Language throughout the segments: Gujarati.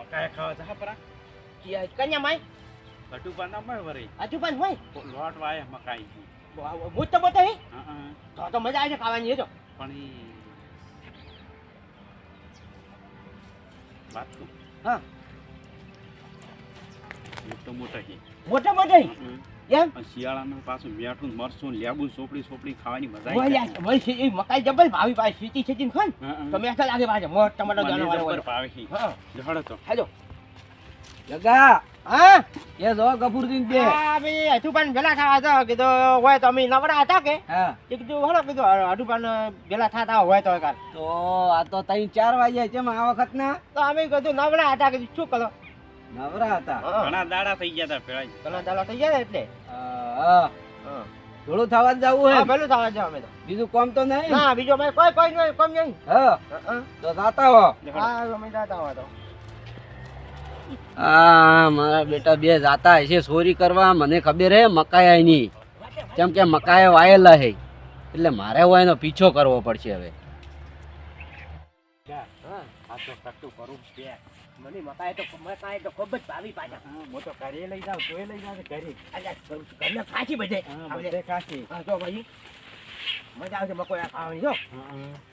મકાઈ ખાવા જા પરા કન્યા માય કટુપા ના મળે વરી આજુ પણ હોય લોટ વાય મકાઈ મોટો મોટો હે હા તો મજા આવે છે ખાવાની એ તો પણ ઈ વાત તું હા મોટો મોટો હે મોટો મોટો હે એમ શિયાળામાં પાછું મીઠું મરચું લેબુ સોપડી ખાવાની મજા હોય યાર હોય છે એ મકાઈ જબર ભાવી પાસે સીટી સીટી ખાન તો મેઠા લાગે પાછે મોટ ટમાટો દાણો વાળો પર પાવે છે હા જહડો તો હાજો લગા હા એ જો ગફુરદીન બે હા બે હજુ પણ ભેલા થવા તો કીધું હોય તો અમે નવરા હતા કે હા કીધું હળો કીધું હજુ પણ ભેલા થતા હોય તો કાલ તો આ તો 3-4 વાગ્યા છે આ વખત ના તો અમે કીધું નવરા હતા કે શું કરો નવરા હતા ઘણા દાડા થઈ ગયા તા પેલા પેલા દાડા થઈ ગયા એટલે હા થોડું થવા જ જવું હે હા પેલું થવા જાવ અમે તો બીજું કામ તો નહીં ના બીજો ભાઈ કોઈ નહીં કોમ નહીં હા તો જાતા હો હા અમે જાતા હોય તો હા મારા બેટા બે જાતા હશે ચોરી કરવા મને ખબર હે મકાઈ ની કેમ કે મકાઈ વાયેલા હે એટલે મારે હોય એનો પીછો કરવો પડશે હવે આ તો કટુ કરું છે મને મકાઈ તો ખૂબ જ ભાવી પાછા હું તો ઘરે લઈ જાવ તોય લઈ જાવ ઘરે અલ્યા ઘરના ખાસી બધે બધે કાશી હા જો ભાઈ મજા આવશે મકોઈ ખાવાની જો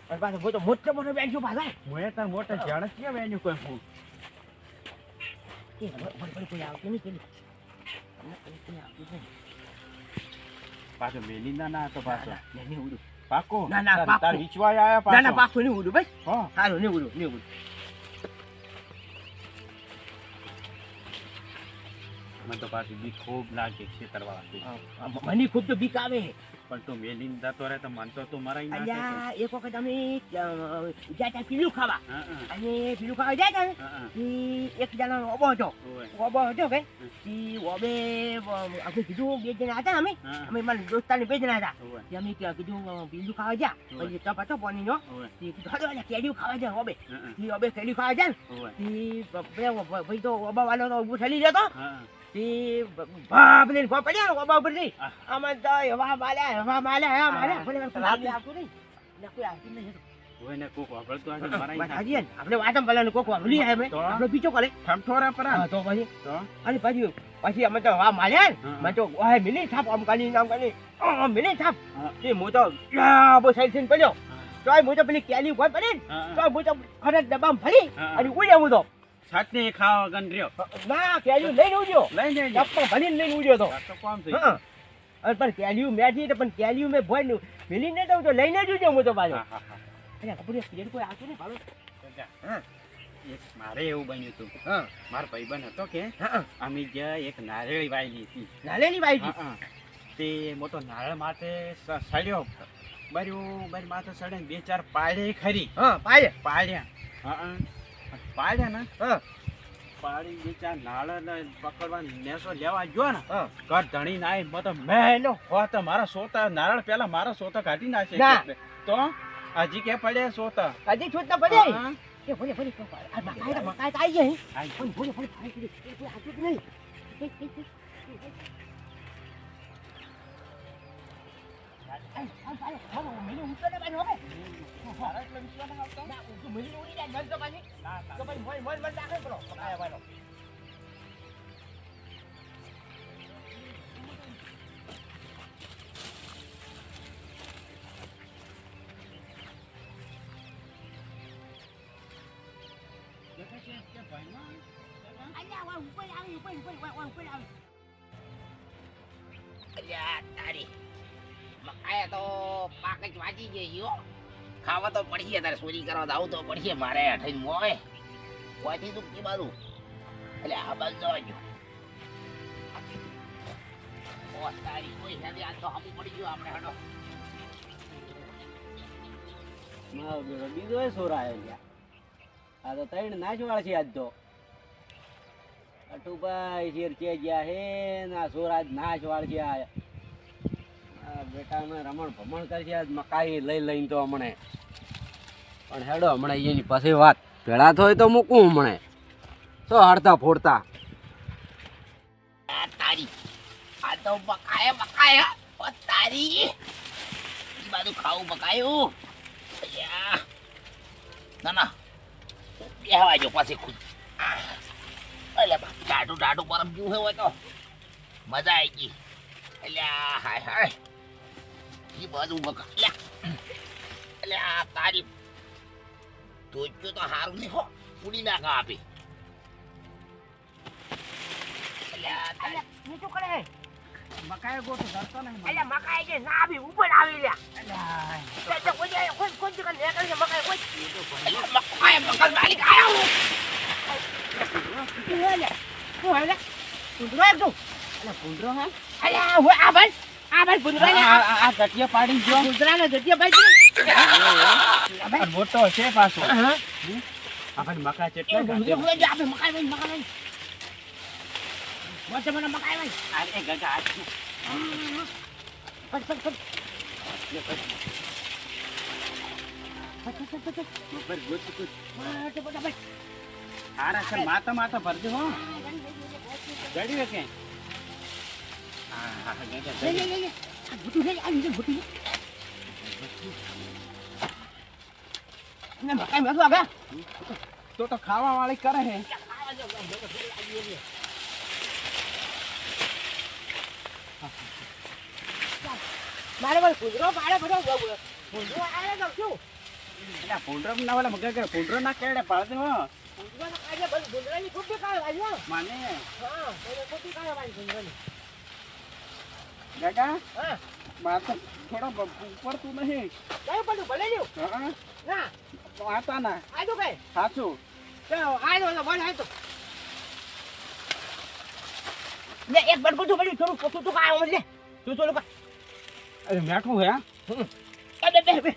અને પાછું હું તો મોટો મોટો બેંચ્યું પાછા હું તાર મોટા ઝાડ કેમ એનું કોઈ ફૂલ એ બડી કોઈ આવતી નહીં પાછો મેલિંદા ના તો પાછો નહીં ઉડું પાકો ના, ના, પાકો. તાર વિચવાય આયા પાછો ના પાકું નહીં ઉડું ભાઈ હા સારું નહીં ઉડું મને તો પાછી બી ખૂબ લાગે છે તરવા મને ખૂબ તો બીક આવે પણ તું મેલિંદા તો રે તો મન તો તું મરાઈ નાખે અલ્યા એક વખત અમે જ્યાં પીલું ખાવા હા અને પીલું ખાવા જાય ને હા એક જણા ઓબો હતો કે ઓબે આપણે કીધું બે જણા હતા અમે મારા દોસ્તારને બે જણા હતા અમે કીધું પીલું ખાવા જા પછી ટપ હતો પાણી નો કેડિયું ખાવા જાય ઓબે ઓબે કેડિયું ખાવા જાય ને ભાઈ તો ઓબા વાળો તો ઊભું થલી જતો બાપ લઈને પડ્યા ઓબા ઉપર થી આમાં તો હવા માલ્યા ઓને કોક વાપરતો આજે મરાઈ હાજી આપણે વાતમ પેલા કોક વાપરી આપણે પીછો કરે ઠમઠોરા પર તો પછી અને પછી અમે તો હવા માલ્યા ને મેં તો ઓહે મિલી થાપ આમ કાલી મિલી થાપ એ મો તો બહુ સાઈડ થઈને પડ્યો તો મો તો પેલી કેલી કોઈ પડી તો મો તો ફરજ દબામ ફરી અને ઉડ્યો હું તો સાતને ખાવા ગન રહ્યો ના કેલી લઈને ઉડ્યો લઈ જઈ ચપ્પા ભરીને લઈને ઉડ્યો તો કોમ થઈ હા અને પણ કેલ્યું મેઠી તો પણ કેલ્યું મેં ભોય મિલીને દઉં તો લઈને જ ઉડ્યો હું તો પાછો અરે ખબર છે કોઈ આવતું નહીં ભાડો હા એક મારે એવું બન્યું હતું હા મારો ભાઈબંધ હતો કે હા અમે જ્યાં એક નારિયેળી વાયેલી હતી નાલેલી બાઈ હા તે મોટો નારિયેળ માથે સડ્યો બારી માથે સડે ને 2-4 પાડે ખરી હા પાડ્યા હા પાડ્યા ને હા પાડી 2-4 નાળા પકડવા નેસો લેવા ગયો ને હા ઘર ધણી ના આવી મતો મેલો હોત મારા સોતા નારળ પેલા મારા સોતા કાઢી નાખે ના. તો હજી કે પડે સોતા હજી છૂટતા પડે હા. એ ભલે ભલે આ મકાઈ તો આવી જાય આઈ. પણ ભલે ભલે કોઈ આવતું જ નહીં તારી મકાઈ તો પાક જ વાંચી ગઈ ખાવા તો પડશે તારે ચોરી કરવા જાવ તો પડશે મારે અઠાઈ મોય વાંચી તું કી બાજુ એટલે આ બાજુ જવા જો ઓ તારી કોઈ સાથે આ તો હમ પડી ગયો આપણે હડો બીજો એ સોરાયો લ્યા આ તો 3 નાચવાળ છે આજ તો અટુભાઈ શેર કે ગયા હે ના સોરાજ નાચવાળ છે આ બેટા રમણ ભમણ કરશે આજ મકાઈ લઈને તો હમણે પણ હેડો હમણાં એની પાસે વાત ભેળા થાય તો મૂકું હમણે તો હડતા ફોડતા તારી આ તો બકાયા ઓ તારી ઈ બાજુ ખાવું બકાયું ના બેહવા જો પાછી ખુદ એટલે ટાટું ટાટું પરમ જ્યું હોય તો મજા આવી ગઈ એટલે હાય હાય ઈ બધું મકા એટલે આ તારી ધોચ્યો તો હારું નહીં હો ઉડી નાખા આપી એટલે આ તારી ઈ શું કરે મકાઈ ગોઠો ધરતો નહીં મને. એટલે મકાઈ કે ના આવી ઉપર આવી લ્યા એટલે કોઈ જગ્યા લે કરે મકાઈ કોઈ એટલે મકાઈ મકાઈ માલિક આયો શું હે કુંદરો એકદમ એટલે ભૂંડરો હે અલ્યા હું આ ભાઈ કુંદરો ને આ ગટિયા પાડી ગયો કુંદરાને જગ્યા ભાઈ આ મોટો છે પાછો હા આપણે મકાઈ ચેટલા કુંદરો હોય જે આપણે મકાઈ મોટે મને મકાઈ ભાઈ અરે ગગા પટ ઉપર ગોચ ગોચ ભાઈ આરા સર માતા ભરજો હો જડી રે કે હા ગગા લે આ ભૂતું લે આ લીધે ભૂતું ને મકાઈ મેં આગા તો ખાવા વાળી કરે હે મારે બોલ કુંદરો પાડે બધો કુંદરો આલે તો શું એટલે ભૂંડરો ના વાલા મગા ભૂંડરો ના કેડે પાડજો હો કુંદરો કાઢે બસ કુંદરાની ખોટી કાઢે ભાઈ માને હા એને ખોટી કાઢે ભાઈ કુંદરાની ગગા હા માર તો થોડા ઉપર તું નહીં કયું પડું ભલે લ્યો હા ના તો આતા ના આ તો કઈ સાચું ચાલો આ તો બોલ આ તો લે એક બડ બધું પડ્યું થોડું પોતું તો કાય લે તું થોડું કા અરે મેઠું હે બે ભાઈ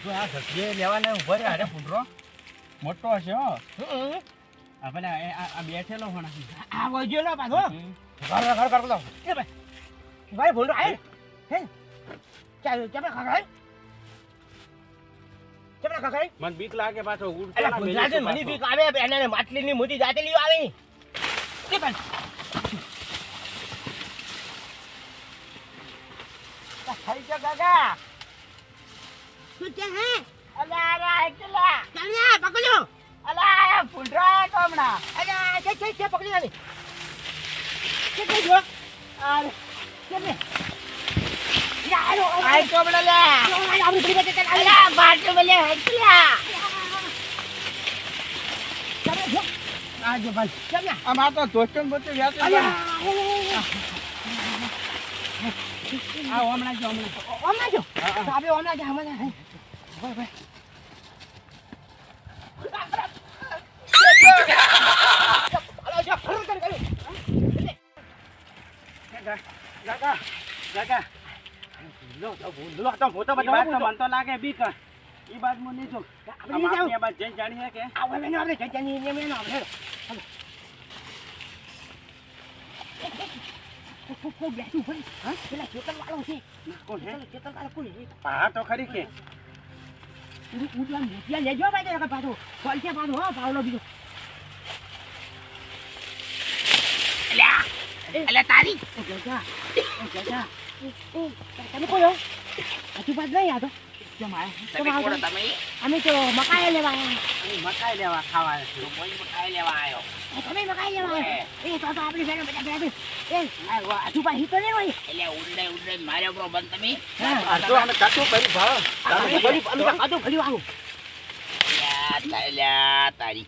તો આ ઘટીએ લેવાને ઉભો રે અરે ભૂંડરો મોટો હશે હો આપણે આ બેઠેલો પણ આ વજો લો પાછો ઘર કર દો એ ભાઈ ભાઈ બોલ આય હે ચાલ ચાલ ખાય ચાલ ખાય મને બીક લાગે પાછો અલા ગુજરાતી મને બીક આવે એને માટલીની મોટી જાતેલી આવે કે પણ ખાઈ જા ગાગા શું છે હે અલા અલા એકલા ચાલ્યા પકડ્યો અલા ફૂંડરા તો હમણાં અલા છે પકડી નાની કે જો અરે કેને યારો આઈ તો બલે લે આપણી પડી બેઠે અલા બાટો બલે એકલા ચાલે જો આજો ભાઈ ચાલે આમ આ તો ધોચન બોચે વ્યાતે અલા આ હમણાં જો તો આપણે ઓમના જા હમણાં ભાઈ ભાઈ ગગા લો તો મોટો ઈ બાત તો મન તો લાગે બીક ઈ બાત મને નહીં જો આપણે નહીં જાવ આ બાત જઈ જાણીએ કે આ હવે આપણે જજાની ને મેનો આપણે કોઈ બેઠું ભાઈ હા પેલા ચેતન વાળો છે કોણ હે ચેતન વાળો કોણ છે હા તો ખરી કે ઉડલા મોટિયા લેજો ભાઈ કે પાછો કોલસે પાછો હો પાવલો બીજો એટલે તારી જજા તમે કોયો હજુ પાછ નહીં આ તો તમે કોણ તમે અમે તો મકાઈ લેવા મકાઈ લેવા ખાવા તો કોઈ મકાઈ લેવા આવ્યો તમે મકાઈ લેવા એ તો આપણી ફેરે બધા બે એ હજુ પાછી તો નહીં હોય એટલે ઉડે માર્યો બ્રો બંધ તમે આ તો અમે કાટો કરી ભાવ અમે કાટો ભર્યું આવું તારી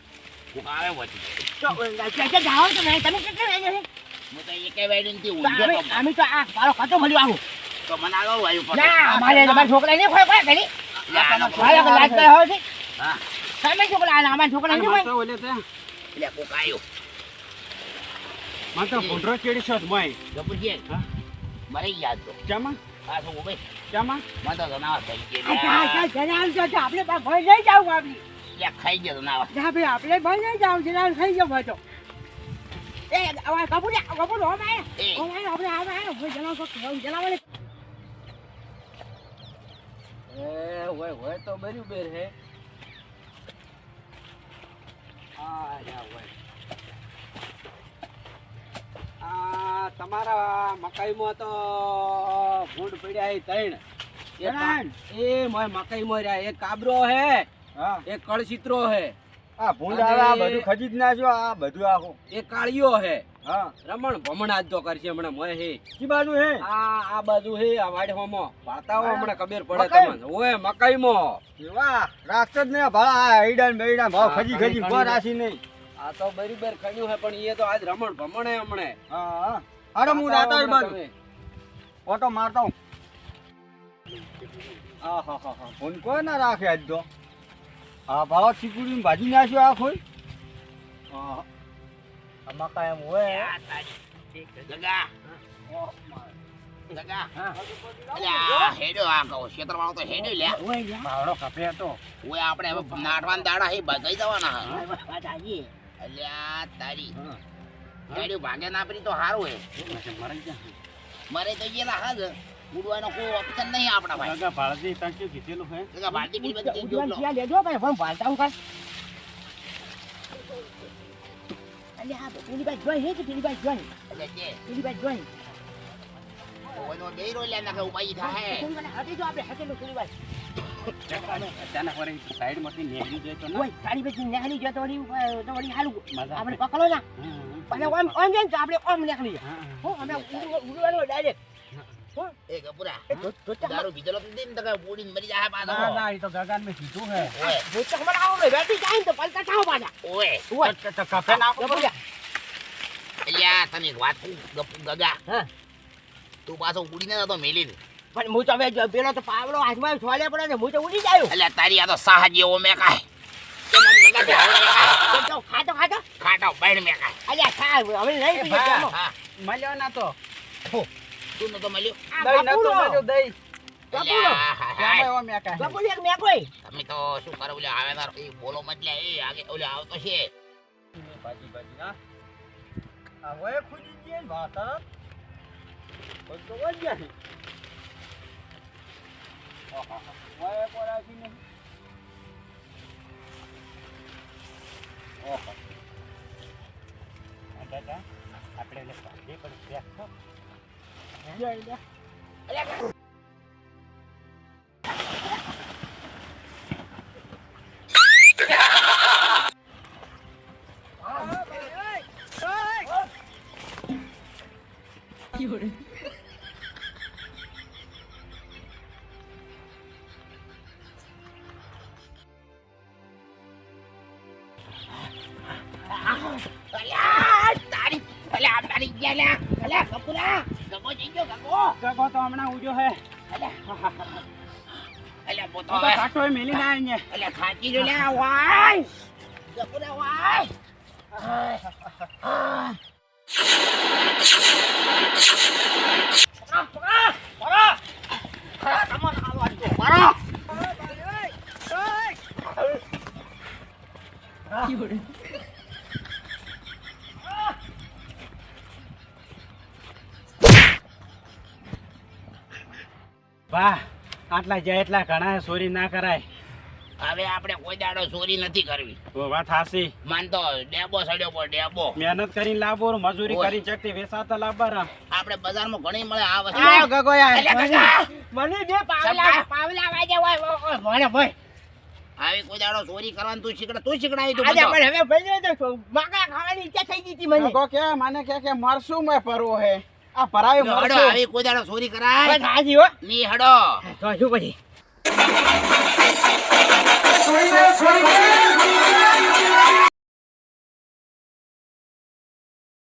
હું આવે વચ્ચે તો જાઓ તો નહીં તમે કેટલે રહી જશે હું તો એકે વાયડી નથી ઊંઘ્યો તો અમે તો આ મારો કાટો ભર્યું આવું તો મને આગળ વાયુ પડે ના અમારે તમારા છોકરા નહીં કોઈ કોઈ પેલી મારા લાજ કરે હોય છે હા તમે છોકરા અમારા છોકરા નહીં હોય તો ઓલે તે એટલે કોક આવ્યો માં તો ભૂંડરો ચેડી છો મોય ગપુજી હા મારે યાદ તો ચામાં આ તો ઉભે ચામાં મને તો જનાવર થઈ અચ્છા ગયા જનાલ તો આપણે ભાઈ નહીં જાવ આપણી એટલે ખાઈ ગયો જનાવર આપણે ભાઈ નહીં જાવ જનાલ ખાઈ ગયો ભાઈ તો એ આવા કપૂર હો ભાઈ એ ઓ ભાઈ આપણે આ ભાઈ ભાઈ જનાલ તો જનાવર હોય તો બર્યું બેર હે તમારા મકાઈમાં તો ભૂંડ પડ્યા હે ત્રણ એ મોય મકાઈમાં રહ્યા એક કાબરો હે હા એક કળચિત્રો હે આ ભૂંડ આવે આ બધું ખજી જ નાખ્યો આ બધું આખું. એ કાળિયો હે હા રમણ ભમણ આજ તો કરશે હમણાં મોય હે કી બાજુ હે? આ બાજુ હે આ વાડમાં પાડતા હો હમણાં ખબર પડે મકાઈ? તમને ઓય મકાઈમાં વાહ રાસ્તો જ ને ભાળા આ હૈડા ને બૈડા ભાવ ખજી ખજી કોઈ રાશી નહીં. આ તો બરીબર ખણ્યું હે પણ એ તો આજ રમણ ભમણ હે હમણે હા હા અરે હું રાતા બાજુ ઓટો મારતો હું. આ હા હા હા ફોન કોઈ ના રાખે આજ તો. હા ભાવ ચીકુડી ભાજી નાખ્યો આ કોઈ. હા આમાં કાયમ હોય. આ તારી ગગા ગગા અલ્યા હેડો આ કહો ક્ષેત્રવાળો તો હેડો લે ભાવડો કપે હતો. ઓય આપણે હવે નાટવાન દાડા હે ભાગઈ જવાના હે વાત આજી અલ્યા તારી હેડ્યું ભાગે ના પડી તો સારું હે મરે તો ગયેલા હાજ ઉડવાનો કોઈ ઓપ્શન નહીં આપણા ભાઈ ગગા ભાળજી તને શું કીધેલું હે? ગગા ભારતી બીજી બધી ચીજ ઉડવાન જોઈ લો. ક્યાં લેજો ભાઈ ફોન ભાલતા હું કર અલે હા પેલી બાજુ જોઈ હે કે પેલી બાજુ જોઈ એટલે કે પેલી બાજુ જોઈ ઓયનો બેરો લે નાખે ઉપાઈ થાહે હટી જો આપણે હટેલું પેલી બાજુ અચાનક વળી સાઈડમાંથી નીકળી જાય તો ના. ઓય ગાડી બેસી નેહની જો તો વળી હાલું મજા આપણે પકડો ના પછી ઓમ જઈને તો આપણે ઓમ નીકળી જાય હા, હો અમે ઉડવાનો ડાયરેક્ટ એ ગપુરા એ તો દારૂ પીધેલો તો દીન તકે બોડીને મરી જાહે પાછો ના ના એ તો ગગાન મેં કીધું હે. ઓય જો તો મને આવો ને બેઠી જાય ને તો પલટા થાવ પાછા ઓય ઓય તો કપે નાખો તો. અલ્યા તને એક વાત કહું ગગા હા તું પાછો ઉડીને જતો મેલીને પણ હું તો હવે જો પેલો તો પાવડો હાથમાં છોલે પડે ને હું તો ઉડી જાયો અલ્યા તારી આ તો સાહ જેવો મેકાય કે મન ગગા જેવો મેકાય તો ખાતો ખાતો ખાટો બાઈડ મેકાય અલ્યા ખા હવે નહીં પીએ હા, ચાલો હા મળ્યો ના તો. તું નતો મળ્યો દહીં નતું મળ્યું, દહીં. અલ્યા હા, હા. શ્યામે એવો મેકા હે. બાપુ એક મેકોય તમે તો શું કરો ઓલે આવે તાર એ બોલો મતલે એ આગે ઓલે આવતો છે ભાજી ભાજી ના. આ હોય ખુજી ગઈ ને ભાતર. કોઈ તો વળી ગયા છે. આહાહા. હોય પોરાથી ને. ઓહો. આ દાદા, આપણે એને ભાજી પણ શેક તો. જય લે. અલ્યા તારી અલ્યા તારી ગયા લે અલ્યા ગપુરા ગપો જઈ ગયો ગપો ગગો તો હમણાં ઉડ્યો હે. અલ્યા પોતો હું તો કાંટોય મેલી ના આવીને. અલ્યા ખાચી જો લે વાય ગપુરા વાય વાહ આટલા જાય એટલા ઘણા ચોરી ના કરાય. હવે આપણે કોઈ દાડો ચોરી નથી કરવી તો વાત હાસી. માનતો ડેબો સડ્યો પર ડેબો મહેનત કરીને લાવો મજૂરી ઓય. કરીને ચકતી વેચાતા લાવવા. આપણે બજારમાં ઘણી મળે આ વસ્તુ આ ગગો યાર. અલ્યા કાકા મને બે પાવલા વાજે હોય મને ભાઈ આવી કોઈ દાડો ચોરી કરવાનું તું શીખડાવી તું આજે બધો. પણ હવે ભાઈ તો માગા ખાવાની ઈચ્છા થઈ ગઈ હતી મને ગગો કે મને કે મરસું મેં પરવો હે. આ ભરાય હડો મરસું. આવી કોઈ દાડો ચોરી કરાય બસ હાજી હો ની હડો તો શું પછી